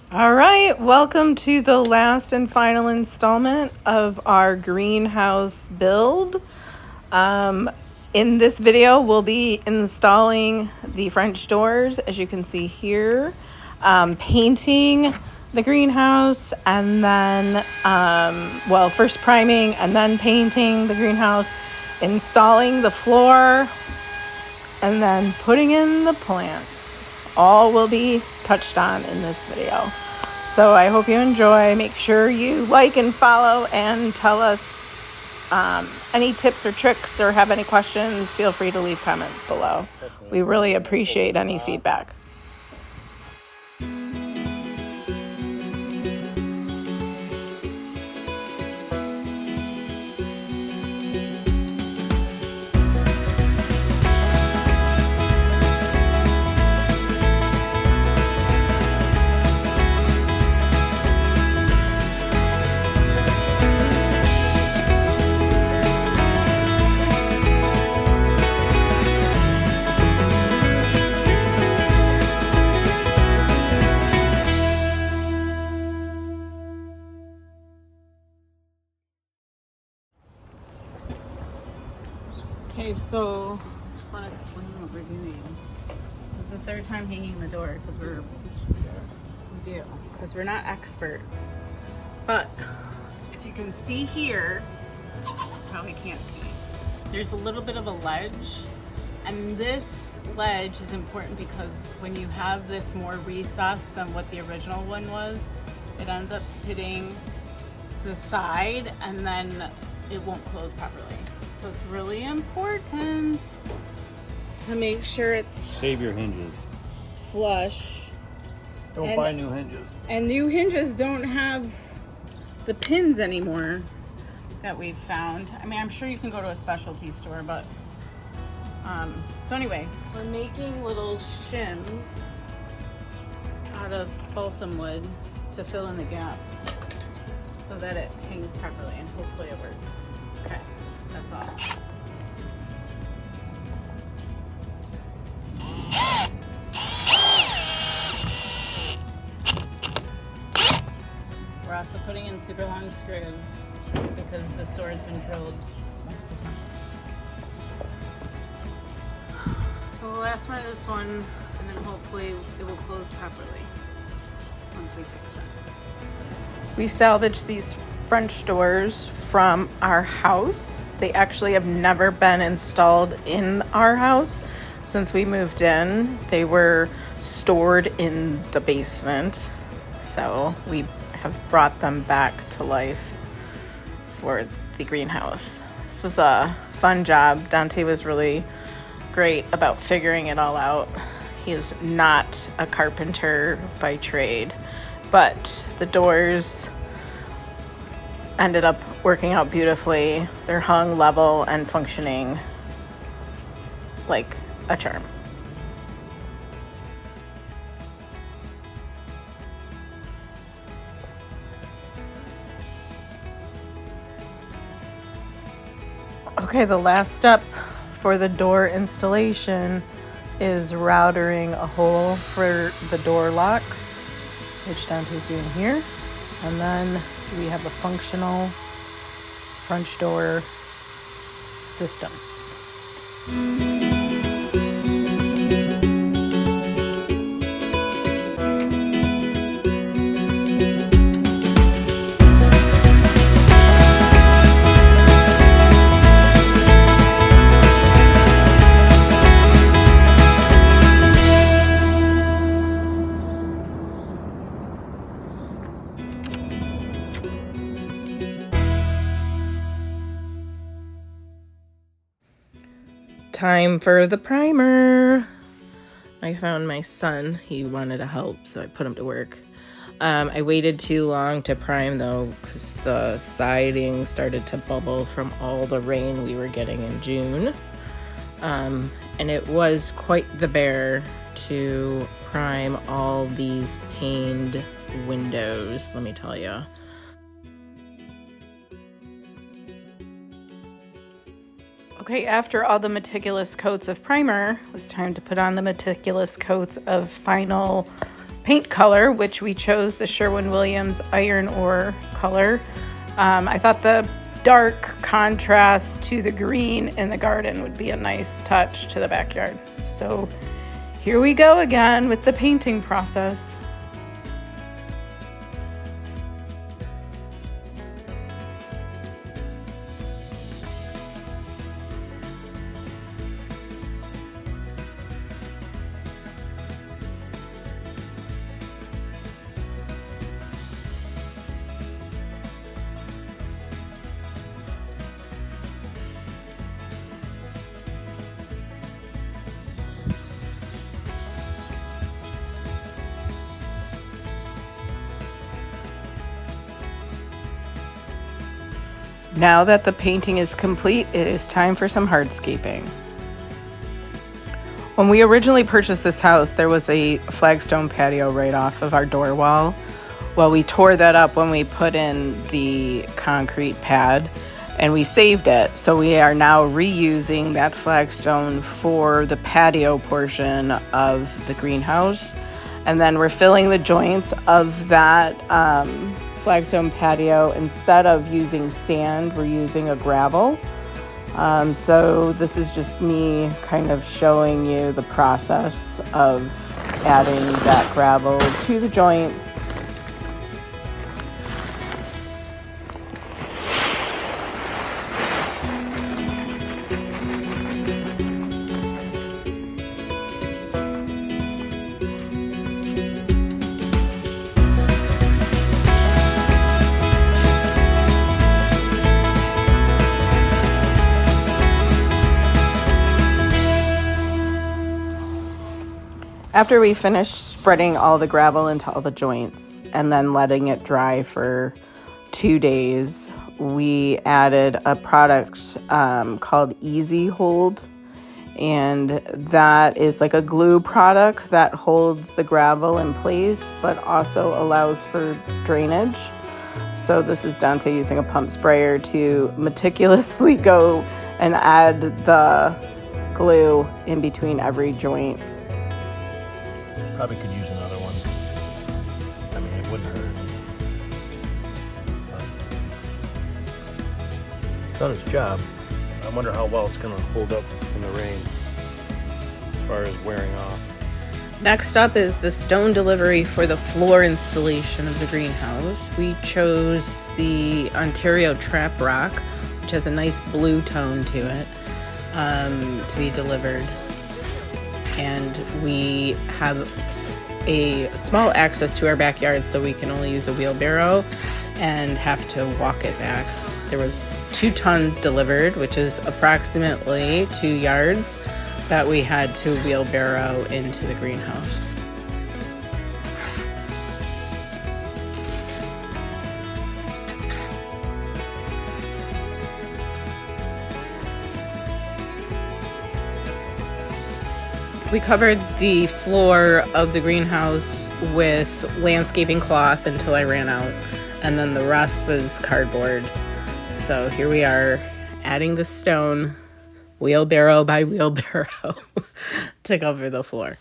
All right, welcome to the last and final installment of our greenhouse build. In this video, we'll be installing the French doors, as you can see here, painting the greenhouse, and then, first priming and then painting the greenhouse, installing the floor, and then putting in the plants. All will be touched on in this video. So I hope you enjoy. Make sure you like and follow and tell us any tips or tricks or have any questions. Feel free to leave comments below. We really appreciate any feedback. Okay, so just want to explain what we're doing. This is the third time hanging the door because we do because we're not experts. But if you can see here, probably can't see. There's a little bit of a ledge, and this ledge is important because when you have this more recessed than what the original one was, it ends up hitting the side and then it won't close properly. So it's really important to make sure it's save your hinges. Flush. Don't buy new hinges. And new hinges don't have the pins anymore that we've found. I mean, I'm sure you can go to a specialty store, but so anyway, we're making little shims out of balsam wood to fill in the gap so that it hangs properly, and hopefully it works. Okay, that's all. We're also putting in super long screws because this door has been drilled multiple times. So the last one is this one, and then hopefully it will close properly once we fix it. We salvaged these French doors from our house. They actually have never been installed in our house since we moved in. They were stored in the basement, so we have brought them back to life for the greenhouse. This was a fun job. Dante was really great about figuring it all out. He is not a carpenter by trade, but the doors ended up working out beautifully. They're hung level and functioning like a charm. Okay, the last step for the door installation is routering a hole for the door locks, which Dante's doing here. And then we have a functional French door system. Time for the primer. I found my son. He wanted to help, so I put him to work. I waited too long to prime though because the siding started to bubble from all the rain we were getting in June. And it was quite the bear to prime all these paned windows, let me tell you. Okay, after all the meticulous coats of primer, it was time to put on the meticulous coats of final paint color, which we chose the Sherwin-Williams iron ore color. I thought the dark contrast to the green in the garden would be a nice touch to the backyard. So here we go again with the painting process. Now that the painting is complete, it is time for some hardscaping. When we originally purchased this house, there was a flagstone patio right off of our door wall. Well, we tore that up when we put in the concrete pad, and we saved it. So we are now reusing that flagstone for the patio portion of the greenhouse. And then we're filling the joints of that flagstone patio. Instead of using sand, we're using a gravel. So this is just me kind of showing you the process of adding that gravel to the joints. After we finished spreading all the gravel into all the joints and then letting it dry for 2 days, we added a product called EasiHold, and that is like a glue product that holds the gravel in place but also allows for drainage. So this is Dante using a pump sprayer to meticulously go and add the glue in between every joint. Probably could use another one. I mean, it wouldn't hurt. It's done its job. I wonder how well it's going to hold up in the rain as far as wearing off. Next up is the stone delivery for the floor installation of the greenhouse. We chose the Ontario Trap Rock, which has a nice blue tone to it, to be delivered. And we have a small access to our backyard, so we can only use a wheelbarrow and have to walk it back. There was 2 tons delivered, which is approximately 2 yards that we had to wheelbarrow into the greenhouse. We covered the floor of the greenhouse with landscaping cloth until I ran out, and then the rest was cardboard. So here we are, adding the stone, wheelbarrow by wheelbarrow, to cover the floor.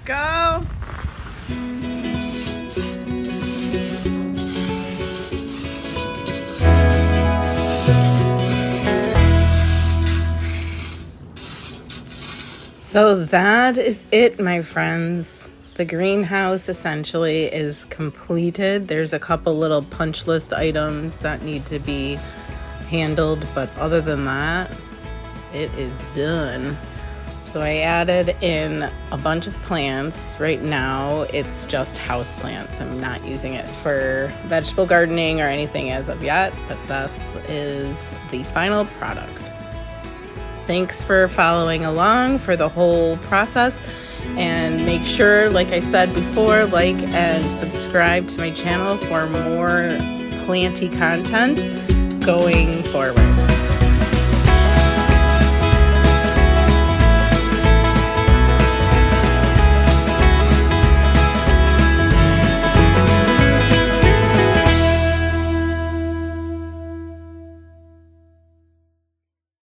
Go. So that is it, my friends. The greenhouse essentially is completed. There's a couple little punch list items that need to be handled, but other than that, it is done. So I added in a bunch of plants. Right now, it's just house plants. I'm not using it for vegetable gardening or anything as of yet, but this is the final product. Thanks for following along for the whole process. And make sure, like I said before, like and subscribe to my channel for more planty content going forward.